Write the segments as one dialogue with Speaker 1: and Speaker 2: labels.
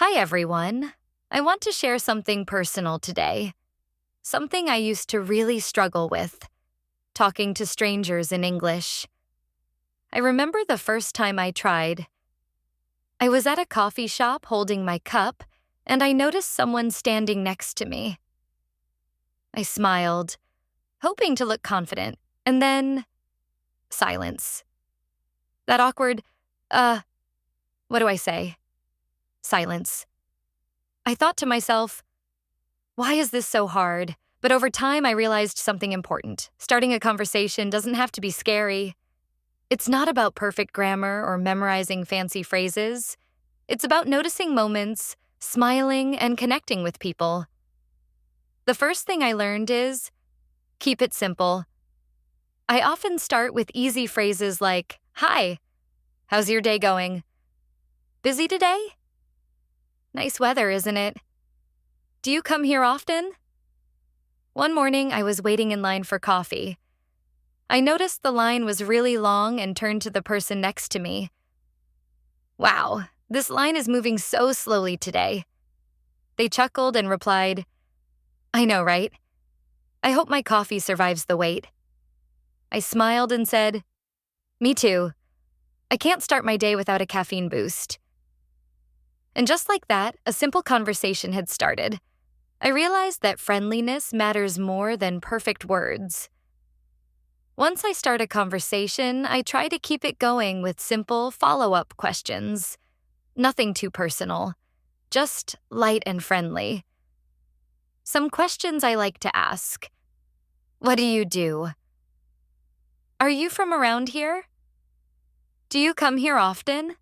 Speaker 1: Hi, everyone. I want to share something personal today. Something I used to really struggle with talking to strangers in English. I remember the first time I tried. I was at a coffee shop holding my cup, and I noticed someone standing next to me. I smiled, hoping to look confident, and then silence. That awkward, what do I say? Silence. I thought to myself, why is this so hard? But over time, I realized something important. Starting a conversation doesn't have to be scary. It's not about perfect grammar or memorizing fancy phrases. It's about noticing moments, smiling, and connecting with people. The first thing I learned is keep it simple. I often start with easy phrases like, "Hi, how's your day going? Busy today? Nice weather, isn't it? Do you come here often?" One morning, I was waiting in line for coffee. I noticed the line was really long and turned to the person next to me. "Wow, this line is moving so slowly today." They chuckled and replied, "I know, right? I hope my coffee survives the wait." I smiled and said, "Me too. I can't start my day without a caffeine boost." And just like that, a simple conversation had started. I realized that friendliness matters more than perfect words. Once I start a conversation, I try to keep it going with simple follow-up questions. Nothing too personal, just light and friendly. Some questions I like to ask. What do you do? Are you from around here? Do you come here often?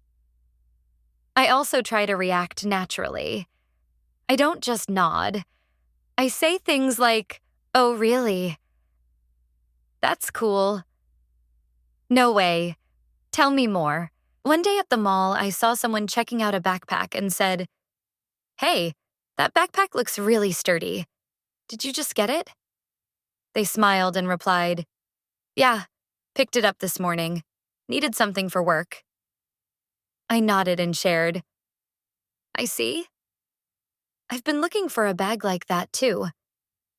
Speaker 1: I also try to react naturally. I don't just nod. I say things like, "Oh, really? That's cool. No way. Tell me more." One day at the mall, I saw someone checking out a backpack and said, "Hey, that backpack looks really sturdy. Did you just get it?" They smiled and replied, "Yeah, picked it up this morning. Needed something for work." I nodded and shared, "I see. I've been looking for a bag like that too.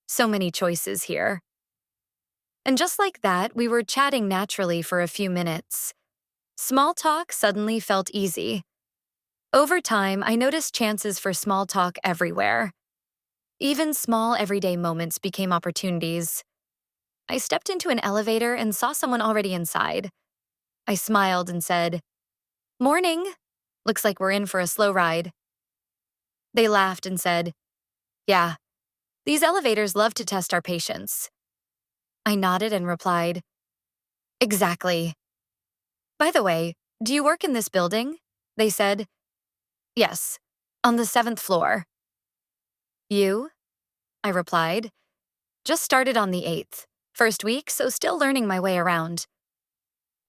Speaker 1: So many choices here." And just like that, we were chatting naturally for a few minutes. Small talk suddenly felt easy. Over time, I noticed chances for small talk everywhere. Even small everyday moments became opportunities. I stepped into an elevator and saw someone already inside. I smiled and said, "Morning. Looks like we're in for a slow ride." They laughed and said, "Yeah, these elevators love to test our patience." I nodded and replied, "Exactly. By the way, do you work in this building?" They said, "Yes, on the 7th floor." "You?" I replied, "Just started on the 8th. First week, so still learning my way around."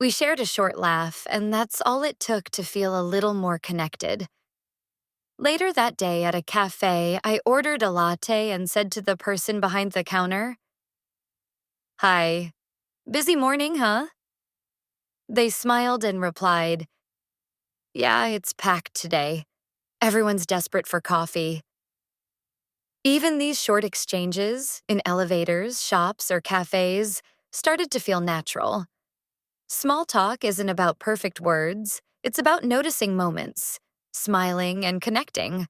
Speaker 1: We shared a short laugh, and that's all it took to feel a little more connected. Later that day at a cafe, I ordered a latte and said to the person behind the counter, "Hi, busy morning, huh?" They smiled and replied, "Yeah, it's packed today. Everyone's desperate for coffee." Even these short exchanges, in elevators, shops, or cafes, started to feel natural. Small talk isn't about perfect words, it's about noticing moments, smiling, and connecting.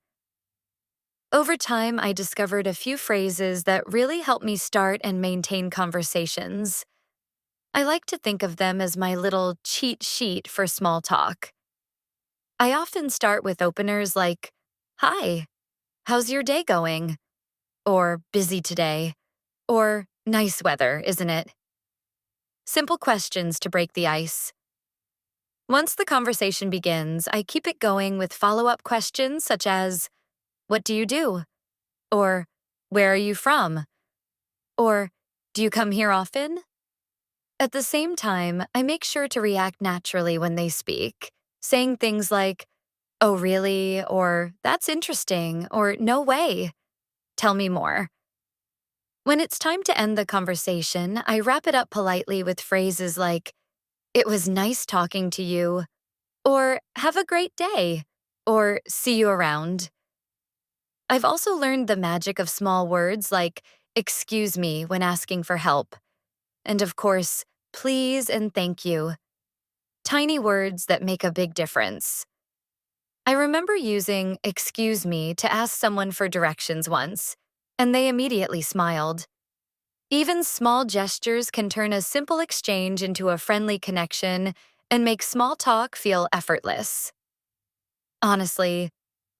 Speaker 1: Over time, I discovered a few phrases that really helped me start and maintain conversations. I like to think of them as my little cheat sheet for small talk. I often start with openers like, "Hi, how's your day going?" Or "Busy today?" Or "Nice weather, isn't it?" Simple questions to break the ice. Once the conversation begins, I keep it going with follow-up questions such as, "What do you do?" Or "Where are you from?" Or "Do you come here often?" At the same time, I make sure to react naturally when they speak, saying things like, "Oh, really?" Or "That's interesting," or "No way. Tell me more." When it's time to end the conversation, I wrap it up politely with phrases like, "It was nice talking to you," or "Have a great day." or see you around. I've also learned the magic of small words like excuse me when asking for help, and of course, please and thank you. Tiny words that make a big difference. I remember using excuse me to ask someone for directions once, and they immediately smiled. Even small gestures can turn a simple exchange into a friendly connection and make small talk feel effortless. Honestly,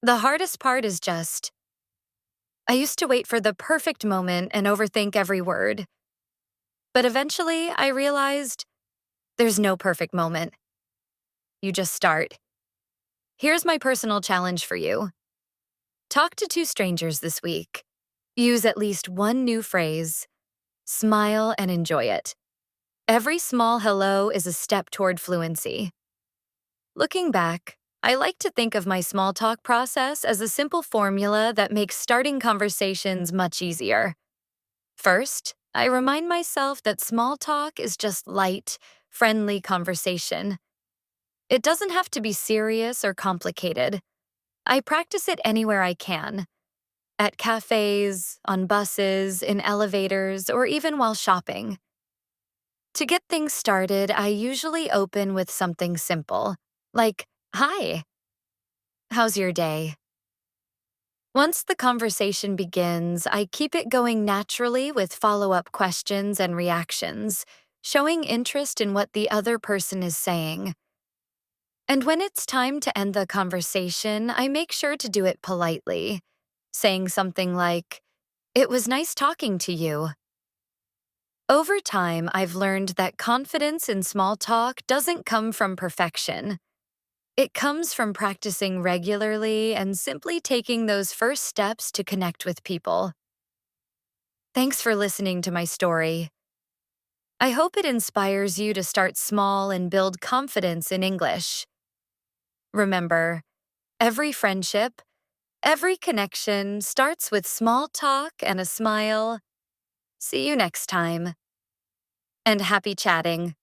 Speaker 1: the hardest part is just, I used to wait for the perfect moment and overthink every word. But eventually, I realized there's no perfect moment. You just start. Here's my personal challenge for you. Talk to two strangers this week. Use at least one new phrase. Smile and enjoy it. Every small hello is a step toward fluency. Looking back, I like to think of my small talk process as a simple formula that makes starting conversations much easier. First, I remind myself that small talk is just light, friendly conversation. It doesn't have to be serious or complicated. I practice it anywhere I can. At cafes, on buses, in elevators, or even while shopping. To get things started, I usually open with something simple, like, hi, how's your day? Once the conversation begins, I keep it going naturally with follow-up questions and reactions, showing interest in what the other person is saying. And when it's time to end the conversation, I make sure to do it politely, saying something like, it was nice talking to you. Over time, I've learned that confidence in small talk doesn't come from perfection. It comes from practicing regularly and simply taking those first steps to connect with people. Thanks for listening to my story. I hope it inspires you to start small and build confidence in English. Remember, every friendship, every connection starts with small talk and a smile. See you next time. And happy chatting.